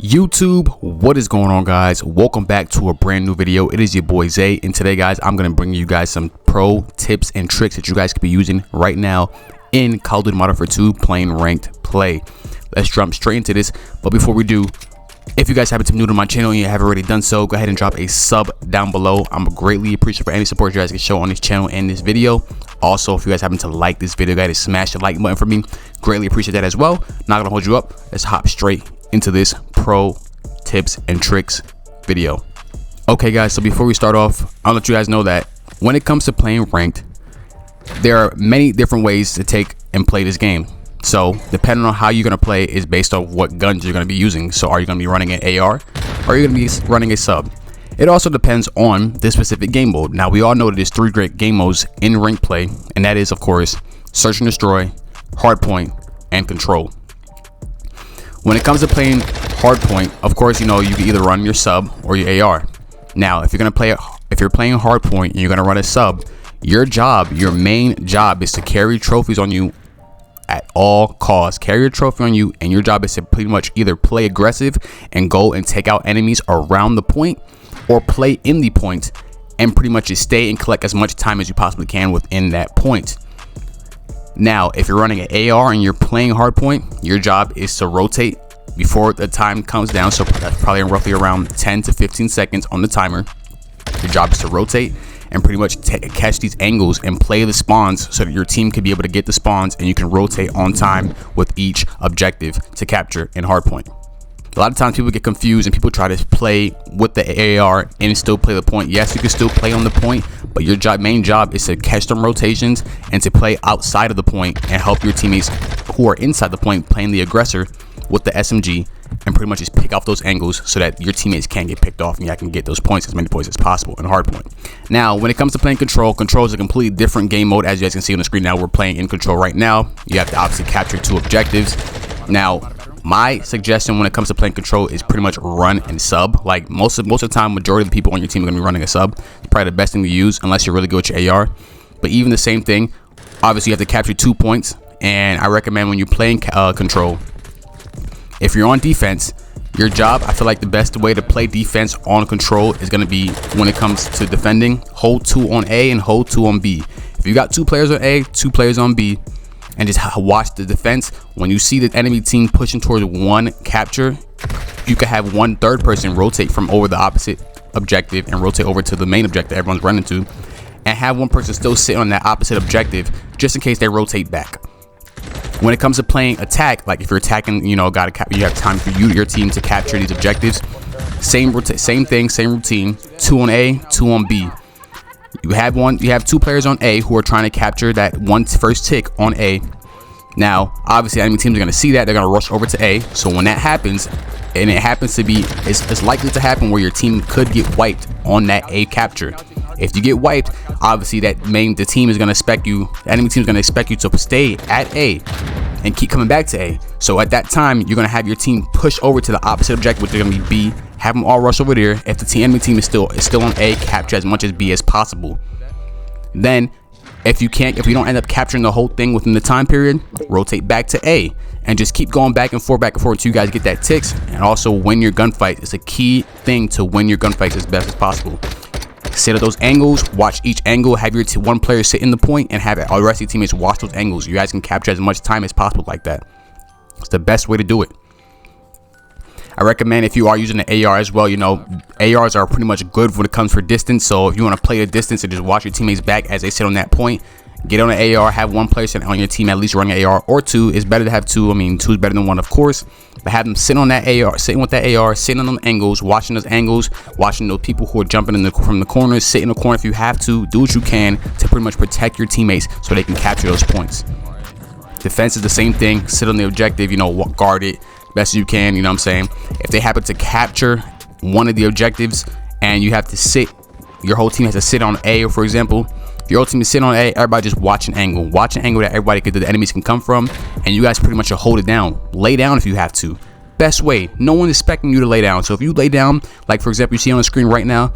YouTube, what is going on, guys? Welcome back to a brand new video. It is your boy Zay, and today, guys, I'm gonna bring you guys some pro tips and tricks that you guys could be using right now in Call of Duty Modern Warfare 2 playing ranked play. Let's jump straight into this. But before we do, if you guys happen to be new to my channel and you haven't already done so, go ahead and drop a sub down below. I'm greatly appreciative for any support you guys can show on this channel and this video. Also, if you guys happen to like this video, go ahead and smash the like button for me. Greatly appreciate that as well. Not gonna hold you up. Let's hop straight into this pro tips and tricks video. Okay, guys, so before we start off, I'll let you guys know that when it comes to playing ranked, there are many different ways to take and play this game. So depending on how you're going to play is based on what guns you're going to be using. So are you going to be running an AR, or are you going to be running a sub? It also depends on the specific game mode. Now, we all know that there's three great game modes in ranked play, and that is, of course, search and destroy, hardpoint, and control. When it comes to playing hardpoint, of course, you know, you can either run your sub or your AR. Now, if you're playing hardpoint and you're gonna run a sub, your main job is to carry trophies on you at all costs. Carry your trophy on you, and your job is to pretty much either play aggressive and go and take out enemies around the point, or play in the point and pretty much just stay and collect as much time as you possibly can within that point. Now, if you're running an AR and you're playing hardpoint, your job is to rotate before the time comes down. So that's probably roughly around 10 to 15 seconds on the timer. Your job is to rotate and pretty much catch these angles and play the spawns so that your team can be able to get the spawns, and you can rotate on time with each objective to capture in hardpoint. A lot of times people get confused and people try to play with the AR and still play the point. Yes, you can still play on the point, but your main job is to catch them rotations and to play outside of the point and help your teammates who are inside the point playing the aggressor with the SMG, and pretty much just pick off those angles so that your teammates can't get picked off and you can get those points, as many points as possible in hardpoint. Now, when it comes to playing control is a completely different game mode. As you guys can see on the screen now, we're playing in control right now. You have to obviously capture two objectives. Now, my suggestion when it comes to playing control is pretty much run and sub. Like most of the time, majority of the people on your team are going to be running a sub. It's probably the best thing to use unless you're really good with your AR. But even the same thing, obviously you have to capture 2 points. And I recommend when you're playing control, if you're on defense, your job, I feel like the best way to play defense on control is going to be, when it comes to defending, hold 2 on A and hold 2 on B. If you got 2 players on A, 2 players on B, and just watch the defense. When you see the enemy team pushing towards one capture, you can have one third person rotate from over the opposite objective and rotate over to the main objective everyone's running to, and have one person still sit on that opposite objective just in case they rotate back. When it comes to playing attack, like if you're attacking, you know, you have time for your team to capture these objectives. Same thing, same routine. 2 on A, 2 on B. You have 2 players on A who are trying to capture that first tick on A. Now, obviously, enemy teams are going to see that. They're going to rush over to A. So when that happens, and it happens to be, it's likely to happen where your team could get wiped on that A capture. If you get wiped, obviously the enemy team is going to expect you to stay at A and keep coming back to A. So at that time, you're going to have your team push over to the opposite objective, which is going to be B. Have them all rush over there. If the enemy team is still on A, capture as much as B as possible. Then, if you don't end up capturing the whole thing within the time period, rotate back to A and just keep going back and forth until you guys get that ticks. And also win your gunfight. It's a key thing to win your gunfights as best as possible. Sit at those angles, watch each angle, have your one player sit in the point, and have all the rest of your teammates watch those angles. You guys can capture as much time as possible like that. It's the best way to do it. I recommend, if you are using the AR as well, you know, ARs are pretty much good when it comes for distance. So if you want to play the distance and just watch your teammates back as they sit on that point, get on an AR, have one player on your team at least running an AR, or 2. It's better to have 2. I mean, 2 is better than 1, of course. But have them sit on that AR, sitting with that AR, sitting on them angles, watching those angles, watching those people who are jumping from the corners, sit in the corner if you have to. Do what you can to pretty much protect your teammates so they can capture those points. Defense is the same thing. Sit on the objective, you know, guard it best as you can, you know what I'm saying? If they happen to capture one of the objectives and you have to sit, your whole team has to sit on A, for example. If your whole team is sitting on A, everybody just watch an angle that the enemies can come from, and you guys pretty much hold it down. Lay down if you have to. Best way. No one's expecting you to lay down. So if you lay down, like for example, you see on the screen right now,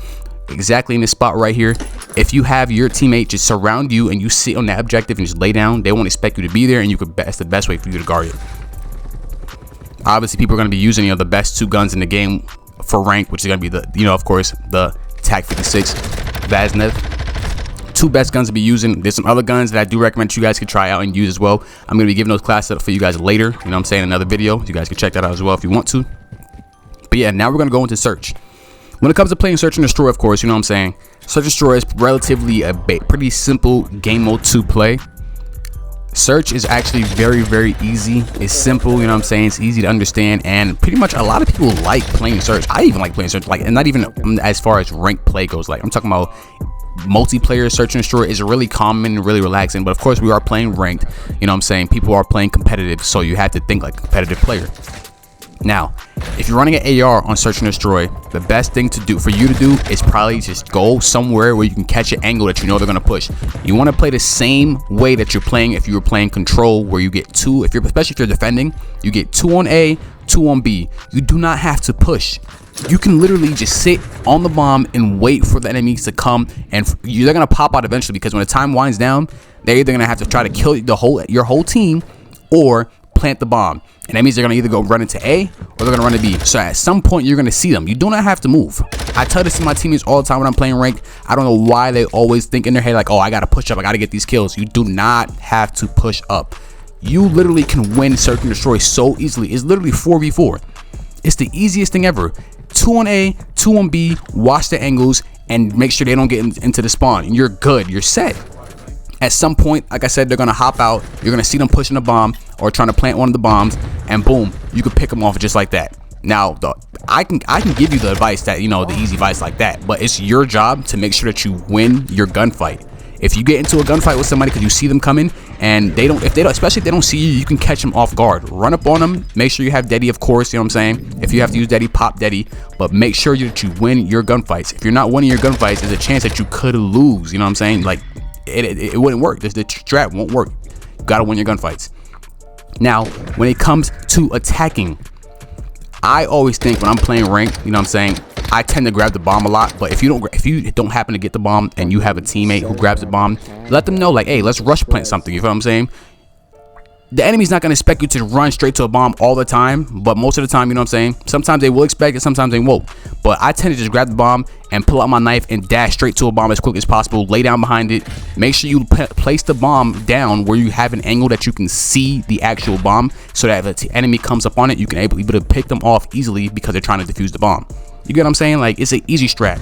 exactly in this spot right here, if you have your teammate just surround you and you sit on that objective and just lay down, they won't expect you to be there, and that's the best way for you to guard it. Obviously, people are going to be using, the best 2 guns in the game for rank, which is going to be the, of course, the TAC 56 Vaznev. 2 best guns to be using. There's some other guns that I do recommend you guys can try out and use as well. I'm going to be giving those classes up for you guys later, you know what I'm saying, in another video. You guys can check that out as well if you want to. But yeah, now we're going to go into search. When it comes to playing search and destroy, of course, you know what I'm saying, search and destroy is relatively a pretty simple game mode to play. Search is actually very, very easy. It's simple, you know what I'm saying, it's easy to understand, and pretty much a lot of people like playing search. I even like playing search, like, and not even as far as ranked play goes. Like, I'm talking about multiplayer search and destroy is really common and really relaxing. But of course, we are playing ranked, you know what I'm saying, people are playing competitive, so you have to think like a competitive player. Now, if you're running an AR on search and destroy, the best thing for you to do is probably just go somewhere where you can catch an angle that you know they're going to push. You want to play the same way that you're playing if you were playing control, where you get 2, especially if you're defending, you get 2 on A, 2 on B. You do not have to push. You can literally just sit on the bomb and wait for the enemies to come, and they're going to pop out eventually, because when the time winds down, they're either going to have to try to kill your whole team or plant the bomb. And that means they're going to either go run into A or they're going to run to B. So at some point, you're going to see them. You do not have to move. I tell this to my teammates all the time when I'm playing ranked. I don't know why they always think in their head like, oh, I got to push up, I got to get these kills. You do not have to push up. You literally can win search and destroy so easily. It's literally 4v4. It's the easiest thing ever. 2 on A, 2 on B, watch the angles, and make sure they don't get into the spawn. You're good. You're set. At some point, like I said, they're going to hop out. You're going to see them pushing a bomb or trying to plant one of the bombs, and boom, you can pick them off just like that. Now, I can give you the advice that, the easy advice like that, but it's your job to make sure that you win your gunfight. If you get into a gunfight with somebody because you see them coming and especially if they don't see you, you can catch them off guard. Run up on them. Make sure you have Deddy, of course, you know what I'm saying? If you have to use Deddy, pop Deddy, but make sure that you win your gunfights. If you're not winning your gunfights, there's a chance that you could lose, you know what I'm saying? Like, it wouldn't work. The strat won't work. You gotta win your gunfights. Now, when it comes to attacking, I always think when I'm playing ranked, you know what I'm saying, I tend to grab the bomb a lot. But if you don't happen to get the bomb and you have a teammate who grabs the bomb, let them know like, hey, let's rush plant something. You feel what I'm saying? The enemy's not going to expect you to run straight to a bomb all the time, but most of the time, you know what I'm saying, sometimes they will expect it, sometimes they won't. But I tend to just grab the bomb and pull out my knife and dash straight to a bomb as quick as possible, lay down behind it. Make sure you place the bomb down where you have an angle that you can see the actual bomb, so that if the enemy comes up on it, you can able to pick them off easily because they're trying to defuse the bomb. You get what I'm saying? Like, it's an easy strat.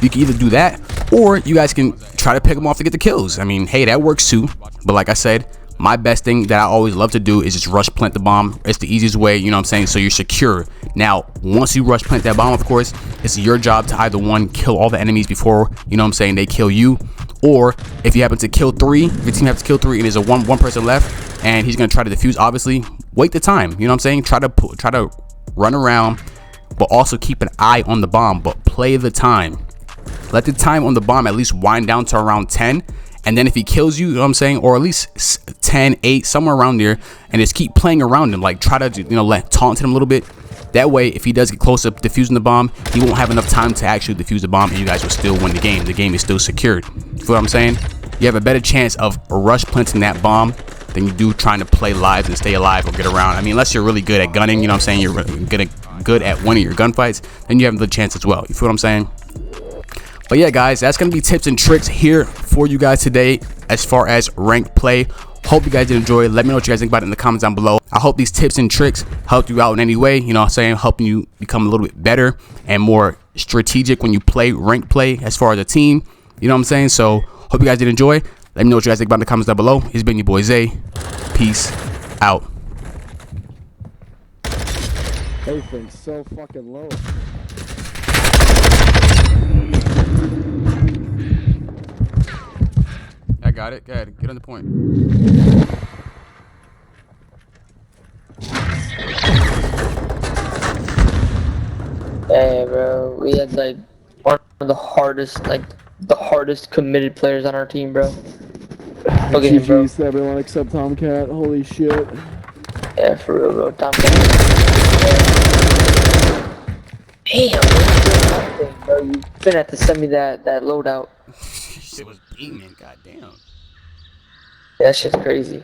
You can either do that, or you guys can try to pick them off to get the kills. I mean, hey, that works too. But like I said, my best thing that I always love to do is just rush plant the bomb. It's the easiest way, you know what I'm saying, so you're secure. Now, once you rush plant that bomb, of course, it's your job to either one, kill all the enemies before, you know what I'm saying, they kill you, or if you happen to kill 3, if your team happens to kill 3 and there's a one person left and he's gonna try to defuse, obviously, wait the time, you know what I'm saying, try to run around, but also keep an eye on the bomb, but play the time. Let the time on the bomb at least wind down to around 10. And then if he kills you, you know what I'm saying, or at least 10, 8, somewhere around there, and just keep playing around him, like try to, taunt him a little bit. That way, if he does get close to defusing the bomb, he won't have enough time to actually defuse the bomb, and you guys will still win the game. The game is still secured. You feel what I'm saying? You have a better chance of rush planting that bomb than you do trying to play live and stay alive or get around. I mean, unless you're really good at gunning, you know what I'm saying, you're good at winning your gunfights, then you have a good chance as well. You feel what I'm saying? But yeah, guys, that's going to be tips and tricks here for you guys today as far as ranked play. Hope you guys did enjoy. Let me know what you guys think about it in the comments down below. I hope these tips and tricks helped you out in any way, you know what I'm saying, helping you become a little bit better and more strategic when you play ranked play as far as a team, you know what I'm saying. So hope you guys did enjoy. Let me know what you guys think about it in the comments down below. It's been your boy Zay. Peace out. Everything's so fucking low. I got it. Go ahead. Get on the point. Hey, bro. We had like one of the hardest committed players on our team, bro. Look at him, bro. GG's to everyone except Tomcat. Holy shit. Yeah, for real, bro. Tomcat. Damn, bro. You finna have to send me that loadout. Shit was beaming. Goddamn. Yeah, that shit's crazy.